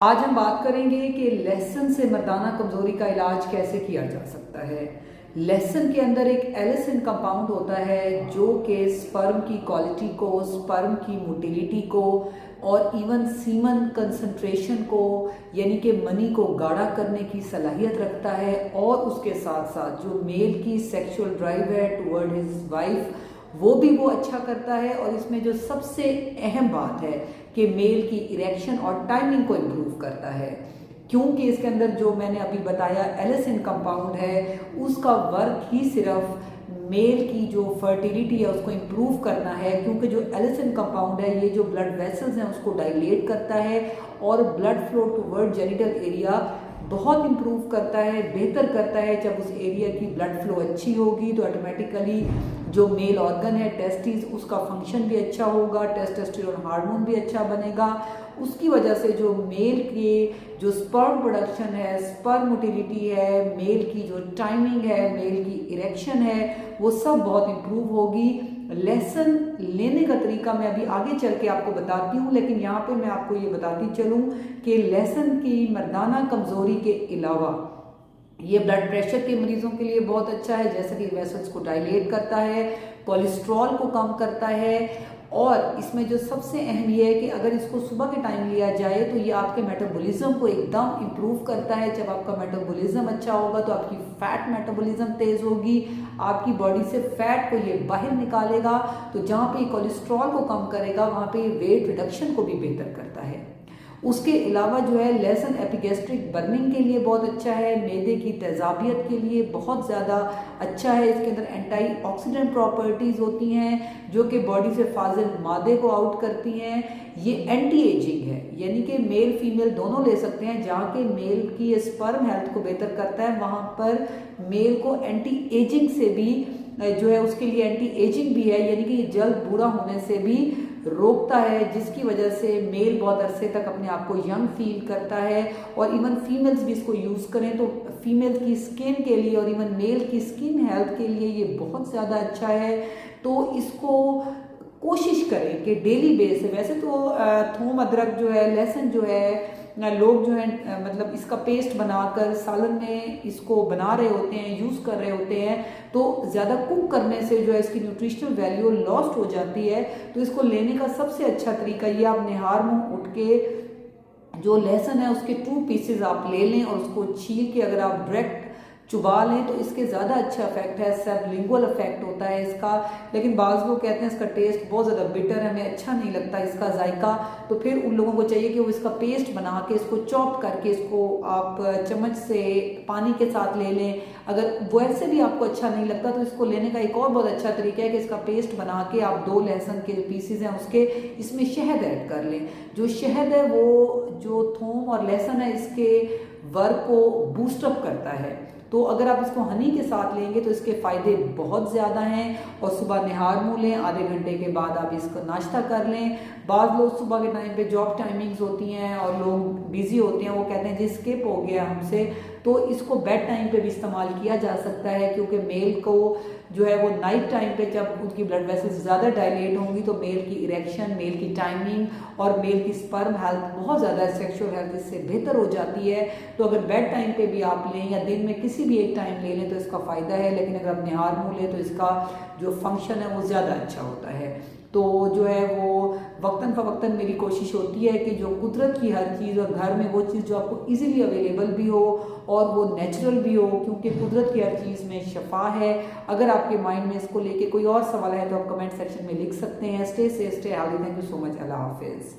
आज हम बात करेंगे कि लहसुन से मर्दाना कमजोरी का इलाज कैसे किया जा सकता है। लहसुन के अंदर एक एलिसिन कंपाउंड होता है जो कि स्पर्म की क्वालिटी को, स्पर्म की मोटिलिटी को और इवन सीमन कंसंट्रेशन को यानी कि मनी को गाढ़ा करने की सलाहियत रखता है और उसके साथ साथ जो मेल की सेक्सुअल ड्राइव है टुवर्ड हिज वाइफ वो अच्छा करता है। और इसमें जो सबसे अहम बात है कि मेल की इरेक्शन और टाइमिंग को इम्प्रूव करता है, क्योंकि इसके अंदर जो मैंने अभी बताया एलिसिन कंपाउंड है उसका वर्क ही सिर्फ मेल की जो फर्टिलिटी है उसको इम्प्रूव करना है, क्योंकि जो एलिसिन कंपाउंड है ये जो ब्लड वेसल्स हैं उसको डायलेट करता है और blood flow toward genital area बहुत इम्प्रूव करता है, बेहतर करता है। जब उस एरिया की ब्लड फ्लो अच्छी होगी तो ऑटोमेटिकली जो मेल ऑर्गन है टेस्टिस उसका फंक्शन भी अच्छा होगा, टेस्टोस्टेरोन हार्मोन भी अच्छा बनेगा। उसकी वजह से जो मेल के जो स्पर्म प्रोडक्शन है, स्पर्म मोटिलिटी है, मेल की जो टाइमिंग है, मेल की इरेक्शन है, वो सब बहुत इम्प्रूव होगी। लहसुन लेने का तरीका मैं अभी आगे चल के आपको बताती हूँ, लेकिन यहाँ पे मैं आपको ये बताती चलूँ कि लहसुन की मर्दाना कमजोरी के अलावा ये ब्लड प्रेशर के मरीजों के लिए बहुत अच्छा है, जैसे कि वेसल्स को डायलेट करता है, कोलेस्ट्रॉल को कम करता है। और इसमें जो सबसे अहम ये है कि अगर इसको सुबह के टाइम लिया जाए तो ये आपके मेटाबॉलिज्म को एकदम इम्प्रूव करता है। जब आपका मेटाबॉलिज्म अच्छा होगा तो आपकी फैट मेटाबॉलिज्म तेज होगी, आपकी बॉडी से फैट को ये बाहर निकालेगा, तो जहाँ पे कोलेस्ट्रॉल को कम करेगा वहाँ पे वेट रिडक्शन को भी बेहतर करता है। उसके अलावा जो है लहसुन एपिगैस्ट्रिक बर्निंग के लिए बहुत अच्छा है, मैदे की तेजाबियत के लिए बहुत ज़्यादा अच्छा है। इसके अंदर एंटीऑक्सीडेंट प्रॉपर्टीज़ होती हैं जो कि बॉडी से फाजिल मादे को आउट करती हैं। ये एंटी एजिंग है, यानी कि मेल फीमेल दोनों ले सकते हैं। जहाँ के मेल की स्पर्म हेल्थ को बेहतर करता है वहाँ पर मेल को एंटी एजिंग से भी जो है उसके लिए एंटी एजिंग भी है, यानी कि जल्द बूढ़ा होने से भी रोकता है, जिसकी वजह से मेल बहुत अरसे तक अपने आप को यंग फील करता है। और इवन फीमेल्स भी इसको यूज़ करें तो फीमेल की स्किन के लिए और इवन मेल की स्किन हेल्थ के लिए ये बहुत ज़्यादा अच्छा है। तो इसको कोशिश करें कि डेली बेस है। वैसे तो थूम अदरक जो है, लहसुन जो है, लोग जो है मतलब इसका पेस्ट बनाकर सालन में इसको बना रहे होते हैं, यूज़ कर रहे होते हैं, तो ज़्यादा कुक करने से जो है इसकी न्यूट्रिशनल वैल्यू लॉस्ट हो जाती है। तो इसको लेने का सबसे अच्छा तरीका ये, आप निहार मुँह उठ के जो लहसुन है उसके 2 पीसेज आप ले लें और उसको छील के अगर आप डायरेक्ट चुबा लें तो इसके ज़्यादा अच्छा इफेक्ट है, सबलिंगुअल इफेक्ट होता है इसका। लेकिन बाज़ लोग कहते हैं इसका टेस्ट बहुत ज़्यादा बिटर है, हमें अच्छा नहीं लगता इसका जायका, तो फिर उन लोगों को चाहिए कि वो इसका पेस्ट बना के इसको चॉप करके इसको आप चम्मच से पानी के साथ ले लें। अगर वैसे भी आपको अच्छा नहीं लगता तो इसको लेने का एक और बहुत अच्छा तरीका है कि इसका पेस्ट बना के आप 2 लहसुन के पीसीज हैं उसके इसमें शहद ऐड कर लें। जो शहद है वो जो थूम और लहसुन है इसके वर्क को बूस्टअप करता है। तो अगर आप इसको हनी के साथ लेंगे तो इसके फ़ायदे बहुत ज़्यादा हैं। और सुबह निहार मुँह लें, आधे घंटे के बाद आप इसको नाश्ता कर लें। बाज़ लोग सुबह के टाइम पे जॉब टाइमिंग्स होती हैं और लोग बिज़ी होते हैं, वो कहते हैं जी स्किप हो गया हमसे, तो इसको बेड टाइम पे भी इस्तेमाल किया जा सकता है, क्योंकि मेल को जो है वो नाइट टाइम पे जब उनकी ब्लड वेसल्स ज़्यादा डायलेट होंगी तो मेल की इरेक्शन, मेल की टाइमिंग और मेल की स्पर्म हेल्थ बहुत ज़्यादा, सेक्सुअल हेल्थ इससे बेहतर हो जाती है। तो अगर बेड टाइम पे भी आप लें या दिन में किसी भी एक टाइम ले लें तो इसका फ़ायदा है, लेकिन अगर आप निहार मुँह लें तो इसका जो फंक्शन है वो ज़्यादा अच्छा होता है। तो जो है वो वक्तन फ़वक्तन मेरी कोशिश होती है कि जो कुदरत की हर चीज़ और घर में वो चीज़ जो आपको इजीली अवेलेबल भी हो और वो नेचुरल भी हो, क्योंकि कुदरत की हर चीज़ में शफा है। अगर आपके माइंड में इसको लेके कोई और सवाल है तो आप कमेंट सेक्शन में लिख सकते हैं। Stay safe, stay healthy. Thank you so much. Allah हाफिज़।